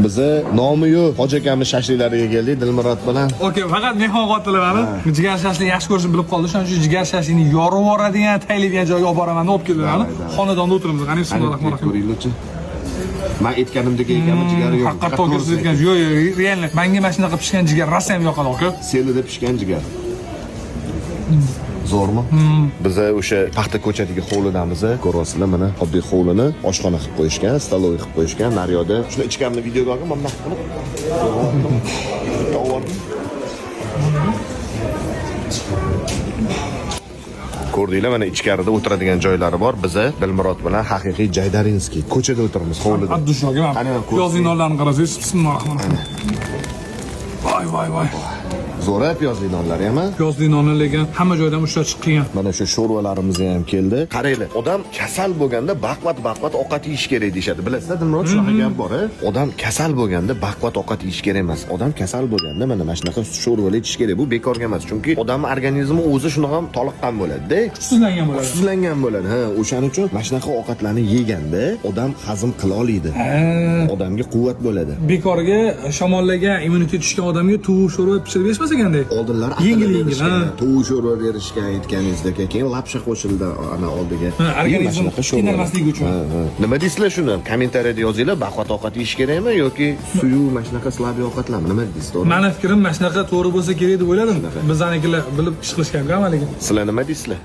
Biza nomi yo'q. Hoji akamiz shashliklariga keldik Dilmurod bilan. Okey, faqat mehmon xotirlarni jigar shashlik yaxshi ko'rishni bilib qoldi. Shuning uchun jigar shashlikni yorib yuboradigan, taylaydigan joyga olib boraman, olib keldilar. Xonadonda o'tiramiz. Qani bismillahirrohmanirrohim. Ko'ringlarchi. Men aytganimdek ekanmi jigari yo'q. Haqiqatda siz aytgan yo'q, real. Menga mana shunaqa pishgan jigar rosa ham yoqadi, aka. Selida pishgan jigar. Zo'rmi? Biz o'sha paxta ko'chatiga hovlidamiz. Ko'rasizlar, mana oddiy hovlini oshxona qilib qo'yishgan, stoloy qilib qo'yishgan. Naryoda shuni ichkamni videoga olgan, mana qilib. Ko'rdinglar, mana ichkarida o'tiradigan joylari bor. Biz Dilmurod bilan haqiqiy Jaydarinskiy ko'chada o'tiramiz, hovlida. Abdushoga mana piyozli nonlarni qarasangiz, bismillahirrohmanirrohim. Voy. Zo'ra piyozli nonlar ham. Piyozli nonni lekin hamma joydan ushlab chiqqan. Mana shu sho'rvalarimiz ham keldi. Qaranglar, odam kasal bo'lganda baqvat ovqat yeyish kerak deyshadi. Bilasizlar, Dilmurod shunaqa gap bor, Odam kasal bo'lganda baqvat ovqat yeyish kerak emas. Odam kasal bo'lganda mana shunaqa sho'rvalar ichish kerak. Bu bekorga emas, chunki odamning organizmi o'zi shunaqa toliqqan bo'ladi-da. Kuchsizlangan bo'ladi. Ha, o'shaning uchun mana shunaqa ovqatlarni yeganda odam hazm qila oladi. Odamga quvvat bo'ladi. Bekorga shamollagan, immunitet tushgan odamga tuv sho'rva pishirib berishmas ekanda. Oldinlar yengil tuv sho'rva berishgan aytganingizda, keyin lapsha qo'shildi ana oldiga. Organizm qiynalmasligi uchun. Nima deysizlar shuni? Kommentariyada yozinglar, baqvat ovqat yeyish kerakmi yoki suyu mana shunaqa slabiy ovqatlarmi? Nima deysizlar? Meni fikrim mana shunaqa to'g'ri bo'lsa kerak deb o'yladim. Bizanikilar bilib ish qilishgan-ku amaliga. Sizlar nima deysizlar?